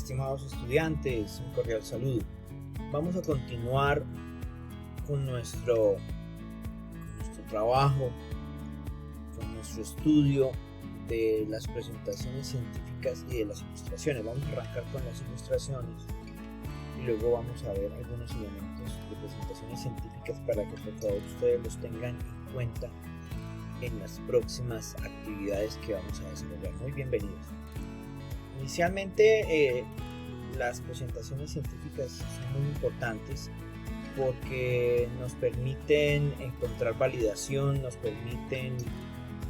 estimados estudiantes, un cordial saludo. Vamos a continuar con nuestro trabajo, con nuestro estudio de las presentaciones científicas y de las ilustraciones. Vamos a arrancar con las ilustraciones y luego vamos a ver algunos elementos de presentaciones científicas para que por favor ustedes los tengan en cuenta en las próximas actividades que vamos a desarrollar. Muy bienvenidos. Inicialmente las presentaciones científicas son muy importantes porque nos permiten encontrar validación, nos permiten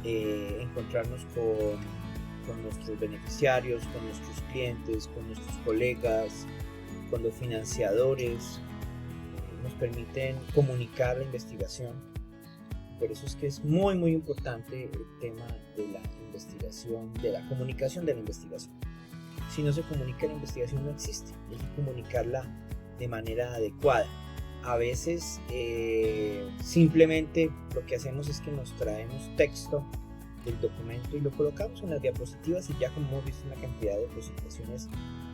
encontrarnos con nuestros beneficiarios, con nuestros clientes, con nuestros colegas, con los financiadores, nos permiten comunicar la investigación. Por eso es que es muy importante el tema de la investigación, de la comunicación de la investigación. Si no se comunica la investigación no existe, hay que comunicarla de manera adecuada. A veces simplemente lo que hacemos es que nos traemos texto del documento y lo colocamos en las diapositivas y ya como hemos visto una cantidad de presentaciones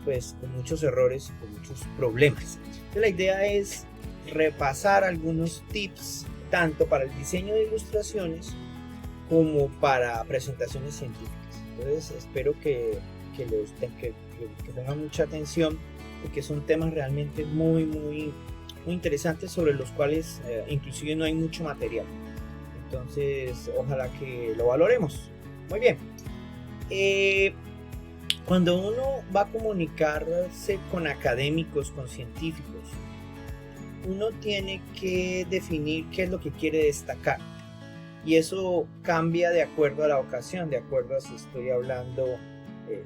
pues con muchos errores y con muchos problemas. Entonces, la idea es repasar algunos tips tanto para el diseño de ilustraciones como para presentaciones científicas. Entonces espero que tengan mucha atención porque son temas realmente muy interesantes sobre los cuales inclusive no hay mucho material. Entonces ojalá que lo valoremos. Muy bien. Cuando uno va a comunicarse con académicos, con científicos, uno tiene que definir qué es lo que quiere destacar. Y eso cambia de acuerdo a la ocasión, de acuerdo a si estoy hablando,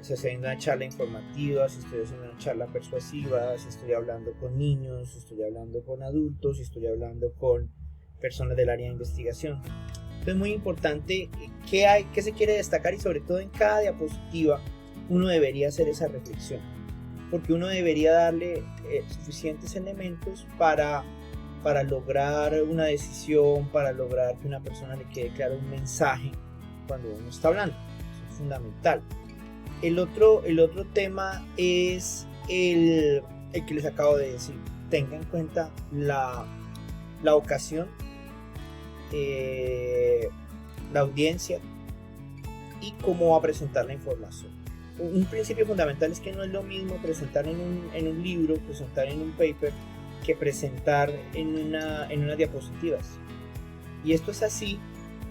si estoy haciendo una charla informativa, si estoy haciendo una charla persuasiva, si estoy hablando con niños, si estoy hablando con adultos, si estoy hablando con personas del área de investigación. Entonces es muy importante qué se quiere destacar y sobre todo en cada diapositiva uno debería hacer esa reflexión. Porque uno debería darle suficientes elementos para lograr una decisión, para lograr que una persona le quede claro un mensaje cuando uno está hablando. Eso es fundamental. El otro tema es el que les acabo de decir. Tenga en cuenta la ocasión, la audiencia y cómo va a presentar la información. Un principio fundamental es que no es lo mismo presentar en un libro, presentar en un paper, que presentar en unas diapositivas. Y esto es así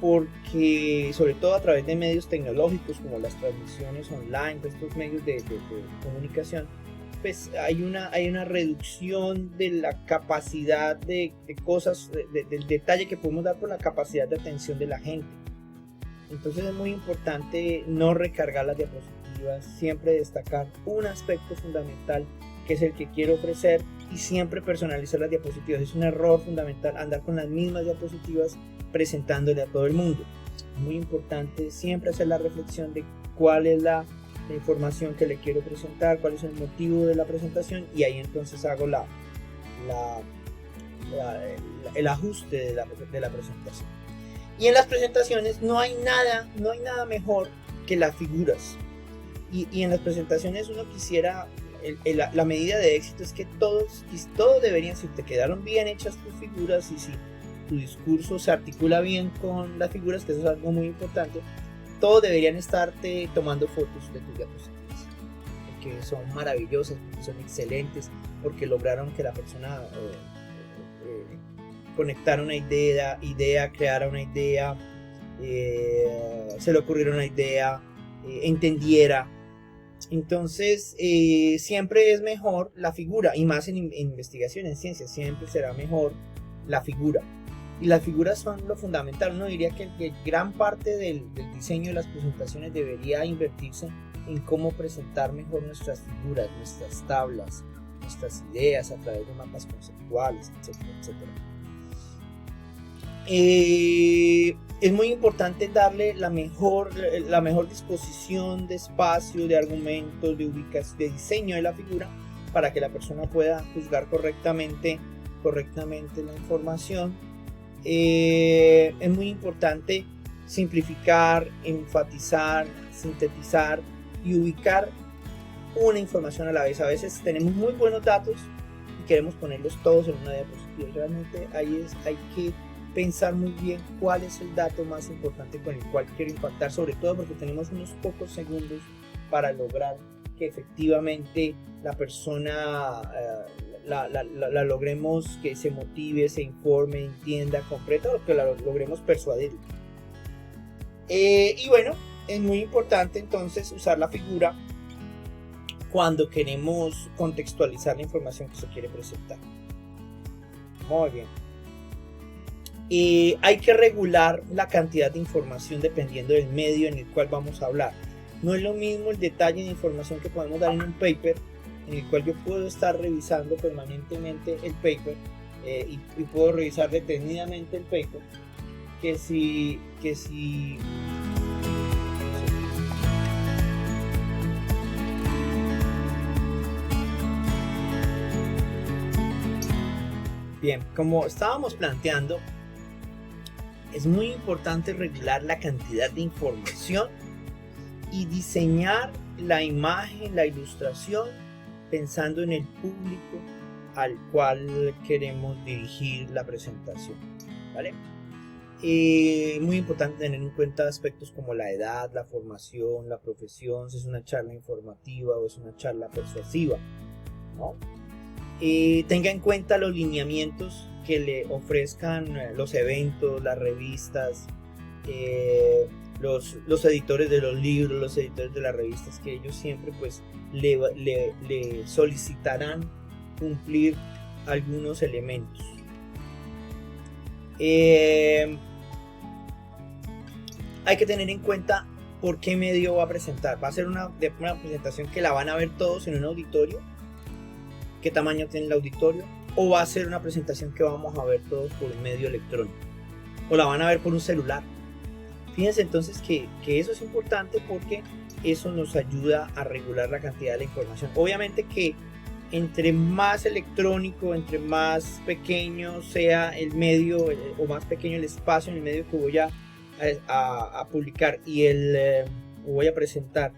porque, sobre todo a través de medios tecnológicos como las transmisiones online, de estos medios de comunicación, pues hay una reducción de la capacidad de cosas, del detalle que podemos dar por la capacidad de atención de la gente. Entonces es muy importante no recargar las diapositivas, siempre destacar un aspecto fundamental que es el que quiero ofrecer y siempre personalizar las diapositivas. Es un error fundamental andar con las mismas diapositivas presentándole a todo el mundo. Es muy importante siempre hacer la reflexión de cuál es la información que le quiero presentar, cuál es el motivo de la presentación y ahí entonces hago el ajuste de la presentación. Y en las presentaciones no hay nada mejor que las figuras. Y en las presentaciones uno quisiera, la medida de éxito es que todos deberían, si te quedaron bien hechas tus figuras y si tu discurso se articula bien con las figuras, que eso es algo muy importante, todos deberían estarte tomando fotos de tus diapositivas. Porque son maravillosas, porque son excelentes, porque lograron que la persona conectara una idea, creara una idea, se le ocurriera una idea, entendiera. Entonces siempre es mejor la figura, y más en investigación, en ciencia, siempre será mejor la figura. Y las figuras son lo fundamental. Uno diría que gran parte del diseño de las presentaciones debería invertirse en cómo presentar mejor nuestras figuras, nuestras tablas, nuestras ideas a través de mapas conceptuales, etcétera. Es muy importante darle la mejor disposición de espacio, de argumentos, de ubicación, de diseño de la figura para que la persona pueda juzgar correctamente la información. Es muy importante simplificar, enfatizar, sintetizar y ubicar una información a la vez. A veces tenemos muy buenos datos y queremos ponerlos todos en una diapositiva. Realmente hay que pensar muy bien cuál es el dato más importante con el cual quiero impactar, sobre todo porque tenemos unos pocos segundos para lograr que efectivamente la persona la logremos que se motive, se informe, entienda, comprenda, o que la logremos persuadir. Y bueno, es muy importante entonces usar la figura cuando queremos contextualizar la información que se quiere presentar. Muy bien. Hay que regular la cantidad de información dependiendo del medio en el cual vamos a hablar. No es lo mismo el detalle de información que podemos dar en un paper, en el cual yo puedo estar revisando permanentemente el paper y puedo revisar detenidamente el paper, que si bien, como estábamos planteando, es muy importante regular la cantidad de información y diseñar la imagen, la ilustración, pensando en el público al cual queremos dirigir la presentación, ¿vale? Muy importante tener en cuenta aspectos como la edad, la formación, la profesión, si es una charla informativa o es una charla persuasiva, ¿no? Tenga en cuenta los lineamientos que le ofrezcan los eventos, las revistas, los editores de los libros, los editores de las revistas, que ellos siempre pues le solicitarán cumplir algunos elementos. Hay que tener en cuenta por qué medio va a presentar. Va a ser una presentación que la van a ver todos en un auditorio. ¿Qué tamaño tiene el auditorio? O va a ser una presentación que vamos a ver todos por un medio electrónico, o la van a ver por un celular. Fíjense entonces que eso es importante, porque eso nos ayuda a regular la cantidad de la información. Obviamente que entre más electrónico, entre más pequeño sea el medio o más pequeño el espacio en el medio que voy a publicar o voy a presentar,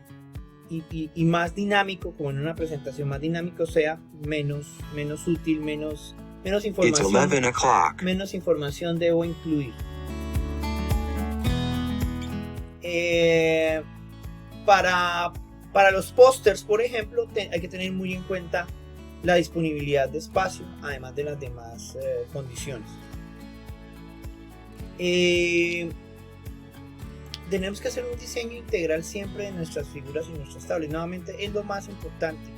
y más dinámico, como en una presentación más dinámico sea, menos útil, menos información debo incluir. Para los pósters, por ejemplo, hay que tener muy en cuenta la disponibilidad de espacio, además de las demás condiciones. Tenemos que hacer un diseño integral siempre de nuestras figuras y nuestras tablas. Nuevamente es lo más importante.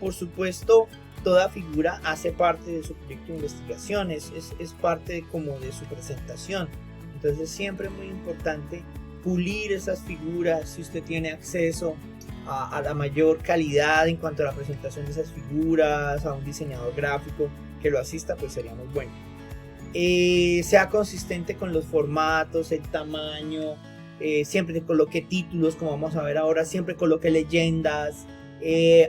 Por supuesto, toda figura hace parte de su proyecto de investigación, es parte como de su presentación. Entonces siempre es muy importante pulir esas figuras. Si usted tiene acceso a la mayor calidad en cuanto a la presentación de esas figuras, a un diseñador gráfico que lo asista, pues sería muy bueno. Sea consistente con los formatos, el tamaño, siempre coloque títulos, como vamos a ver ahora, siempre coloque leyendas,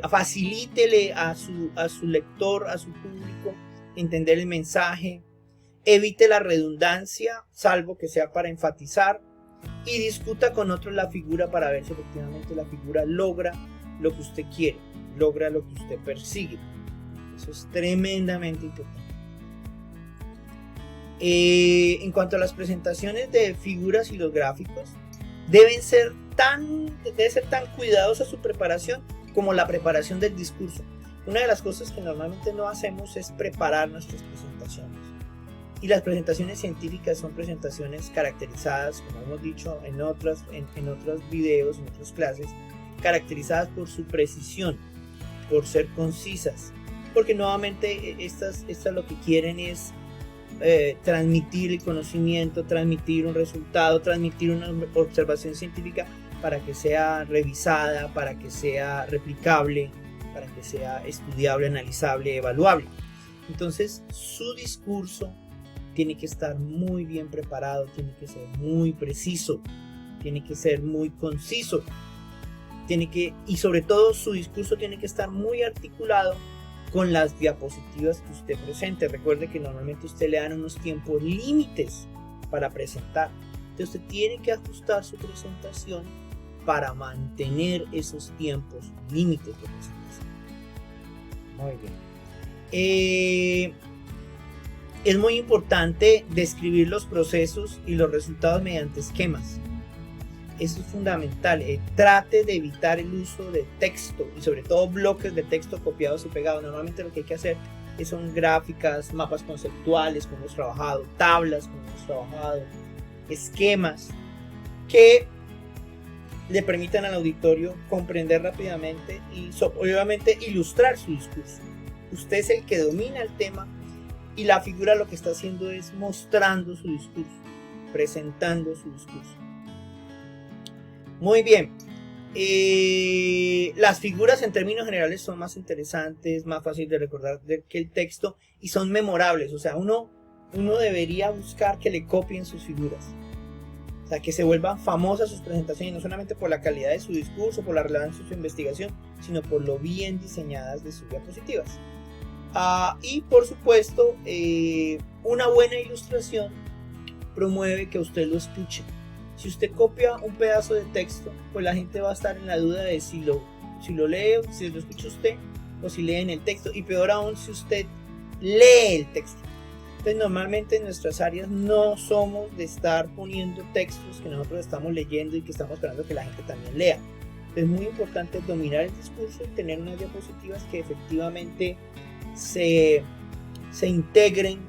facilítele a su lector, a su público, entender el mensaje, evite la redundancia, salvo que sea para enfatizar, y discuta con otros la figura para ver si efectivamente la figura logra lo que usted quiere, logra lo que usted persigue. Eso es tremendamente importante. En cuanto a las presentaciones de figuras y los gráficos, debe ser tan cuidadosa su preparación como la preparación del discurso. Una de las cosas que normalmente no hacemos es preparar nuestras presentaciones, y las presentaciones científicas son presentaciones caracterizadas, como hemos dicho en otros videos, en otras clases, caracterizadas por su precisión, por ser concisas, porque nuevamente estas lo que quieren es transmitir el conocimiento, transmitir un resultado, transmitir una observación científica para que sea revisada, para que sea replicable, para que sea estudiable, analizable, evaluable. Entonces su discurso tiene que estar muy bien preparado, tiene que ser muy preciso, tiene que ser muy conciso, y sobre todo su discurso tiene que estar muy articulado con las diapositivas que usted presente. Recuerde que normalmente usted le dan unos tiempos límites para presentar. Entonces usted tiene que ajustar su presentación para mantener esos tiempos límites de presentación. Muy bien. Es muy importante describir los procesos y los resultados mediante esquemas. Eso es fundamental. Trate de evitar el uso de texto y sobre todo bloques de texto copiados y pegados. Normalmente lo que hay que hacer son gráficas, mapas conceptuales como hemos trabajado, tablas como hemos trabajado, esquemas que le permitan al auditorio comprender rápidamente y obviamente ilustrar su discurso. Usted es el que domina el tema y la figura lo que está haciendo es mostrando su discurso, presentando su discurso. Muy bien. Las figuras en términos generales son más interesantes, más fáciles de recordar que el texto y son memorables. O sea, uno debería buscar que le copien sus figuras. O sea, que se vuelvan famosas sus presentaciones, no solamente por la calidad de su discurso, por la relevancia de su investigación, sino por lo bien diseñadas de sus diapositivas. Y por supuesto, una buena ilustración promueve que usted lo escuche. Si usted copia un pedazo de texto, pues la gente va a estar en la duda de si lo lee, si lo escucha usted, o si lee en el texto, y peor aún si usted lee el texto. Entonces normalmente en nuestras áreas no somos de estar poniendo textos que nosotros estamos leyendo y que estamos esperando que la gente también lea. Es muy importante dominar el discurso y tener unas diapositivas que efectivamente se integren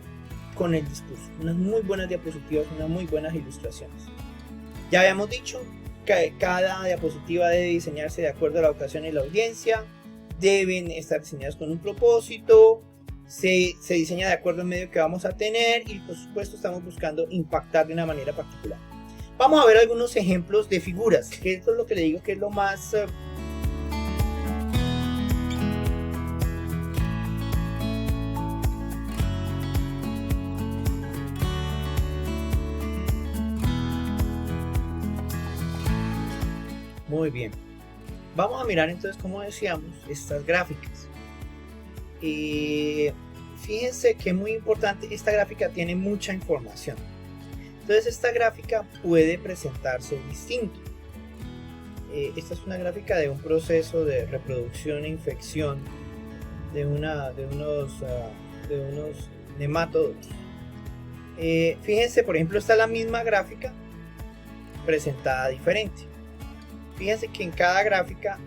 con el discurso. Unas muy buenas diapositivas, unas muy buenas ilustraciones. Ya habíamos dicho que cada diapositiva debe diseñarse de acuerdo a la ocasión y la audiencia, deben estar diseñadas con un propósito, se diseña de acuerdo al medio que vamos a tener y por supuesto estamos buscando impactar de una manera particular. Vamos a ver algunos ejemplos de figuras, que esto es lo que le digo que es lo más... Muy bien, vamos a mirar entonces, como decíamos, estas gráficas. Fíjense que es muy importante, esta gráfica tiene mucha información. Entonces esta gráfica puede presentarse distinto. Esta es una gráfica de un proceso de reproducción e infección de unos nematodos. Fíjense, por ejemplo, está la misma gráfica presentada diferente. Fíjense que en cada gráfica,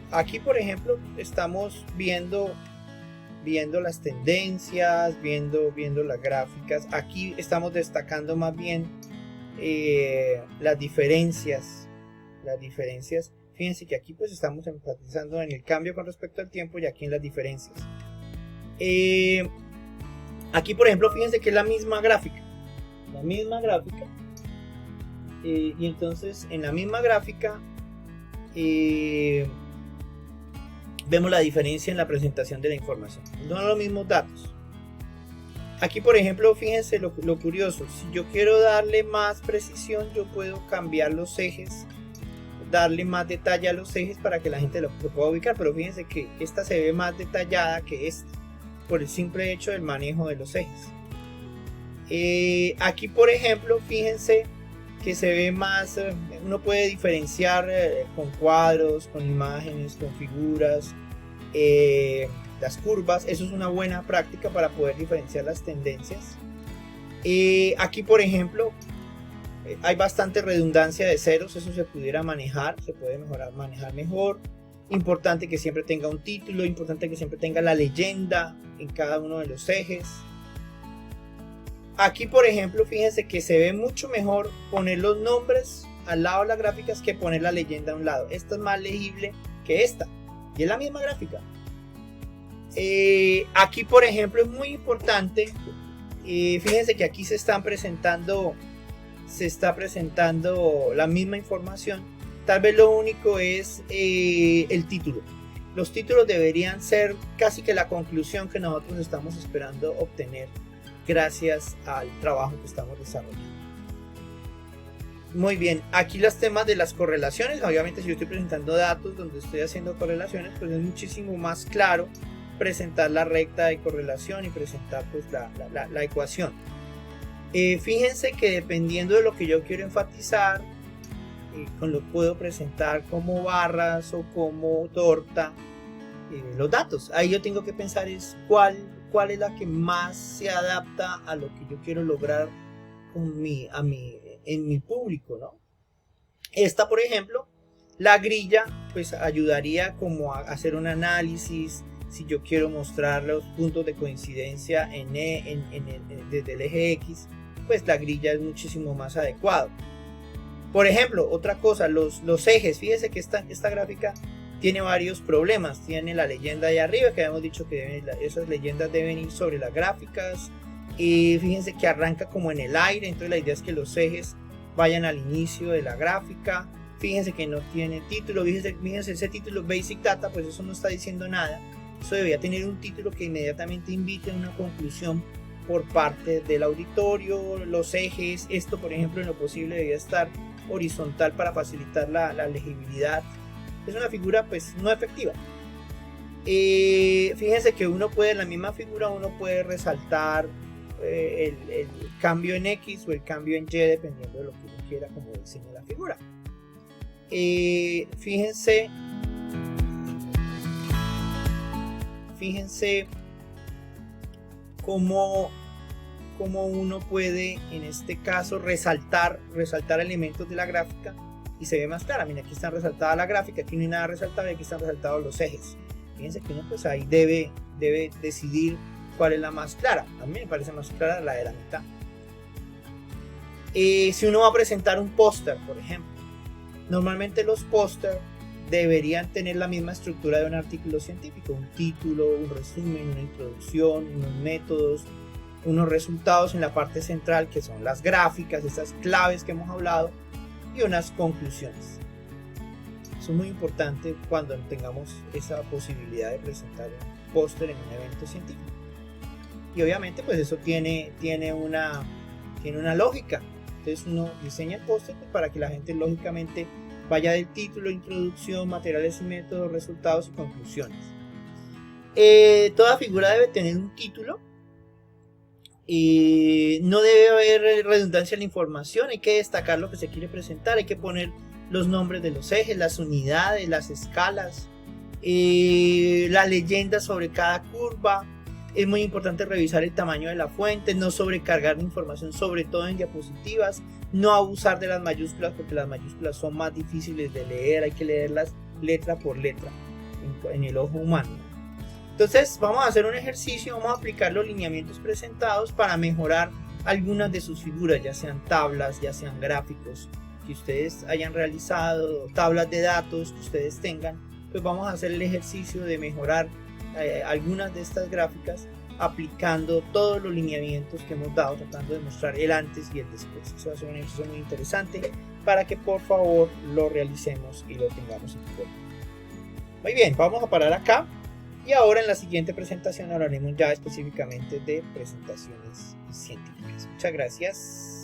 aquí por ejemplo, estamos viendo las tendencias, viendo las gráficas. Aquí estamos destacando más bien las diferencias. Fíjense que aquí pues estamos enfatizando en el cambio con respecto al tiempo y aquí en las diferencias. Aquí por ejemplo, fíjense que es la misma gráfica. Y entonces en la misma gráfica vemos la diferencia en la presentación de la información. No son los mismos datos. Aquí por ejemplo, fíjense lo curioso. Si yo quiero darle más precisión, yo puedo cambiar los ejes, darle más detalle a los ejes para que la gente lo pueda ubicar. Pero fíjense que esta se ve más detallada que esta por el simple hecho del manejo de los ejes. Aquí por ejemplo, fíjense que se ve más, uno puede diferenciar con cuadros, con imágenes, con figuras, las curvas. Eso es una buena práctica para poder diferenciar las tendencias. Aquí por ejemplo hay bastante redundancia de ceros, eso se pudiera manejar, se puede manejar mejor. Importante que siempre tenga un título, importante que siempre tenga la leyenda en cada uno de los ejes. Aquí por ejemplo, fíjense que se ve mucho mejor poner los nombres al lado de las gráficas que poner la leyenda a un lado. Esta es más legible que esta y es la misma gráfica. Aquí por ejemplo es muy importante, fíjense que aquí se está presentando la misma información. Tal vez lo único es el título. Los títulos deberían ser casi que la conclusión que nosotros estamos esperando obtener gracias al trabajo que estamos desarrollando. Muy bien, aquí los temas de las correlaciones. Obviamente si yo estoy presentando datos donde estoy haciendo correlaciones, pues es muchísimo más claro presentar la recta de correlación y presentar pues la ecuación. Fíjense que dependiendo de lo que yo quiero enfatizar, puedo presentar como barras o como torta los datos. Ahí yo tengo que pensar es cuál es la que más se adapta a lo que yo quiero lograr en mi público, ¿no? Esta, por ejemplo, la grilla, pues ayudaría como a hacer un análisis. Si yo quiero mostrar los puntos de coincidencia desde el eje X, pues la grilla es muchísimo más adecuado. Por ejemplo, otra cosa, los ejes. Fíjense que esta gráfica tiene varios problemas. Tiene la leyenda de arriba, que habíamos dicho que esas leyendas deben ir sobre las gráficas. Y fíjense que arranca como en el aire, entonces la idea es que los ejes vayan al inicio de la gráfica. Fíjense que no tiene título. Fíjense ese título Basic Data, pues eso no está diciendo nada. Eso debería tener un título que inmediatamente invite a una conclusión por parte del auditorio. Los ejes, esto por ejemplo en lo posible debería estar horizontal para facilitar la legibilidad. Es una figura pues no efectiva. Fíjense que en la misma figura uno puede resaltar el cambio en X o el cambio en Y dependiendo de lo que uno quiera como diseñe la figura. Fíjense cómo uno puede en este caso resaltar elementos de la gráfica y se ve más clara. Mira, aquí está resaltada la gráfica, aquí no hay nada resaltado y aquí están resaltados los ejes. Fíjense que uno pues ahí debe decidir cuál es la más clara. A mí me parece más clara la de la mitad. Si uno va a presentar un póster, por ejemplo, normalmente los póster deberían tener la misma estructura de un artículo científico: un título, un resumen, una introducción, unos métodos, unos resultados en la parte central que son las gráficas, esas claves que hemos hablado, y unas conclusiones. Eso es muy importante cuando tengamos esa posibilidad de presentar un póster en un evento científico. Y obviamente pues eso tiene una lógica. Entonces uno diseña el póster para que la gente lógicamente vaya del título, introducción, materiales y métodos, resultados y conclusiones. Toda figura debe tener un título. No debe haber redundancia en la información. Hay que destacar lo que se quiere presentar. Hay que poner los nombres de los ejes, las unidades, las escalas, las leyendas sobre cada curva. Es muy importante revisar el tamaño de la fuente, no sobrecargar la información, sobre todo en diapositivas. No abusar de las mayúsculas, porque las mayúsculas son más difíciles de leer. Hay que leerlas letra por letra en el ojo humano. Entonces vamos a hacer un ejercicio, vamos a aplicar los lineamientos presentados para mejorar algunas de sus figuras, ya sean tablas, ya sean gráficos que ustedes hayan realizado, tablas de datos que ustedes tengan. Pues vamos a hacer el ejercicio de mejorar algunas de estas gráficas aplicando todos los lineamientos que hemos dado, tratando de mostrar el antes y el después. Eso va a ser un ejercicio muy interesante para que por favor lo realicemos y lo tengamos en cuenta. Muy bien, vamos a parar acá y ahora en la siguiente presentación hablaremos ya específicamente de presentaciones científicas. Muchas gracias.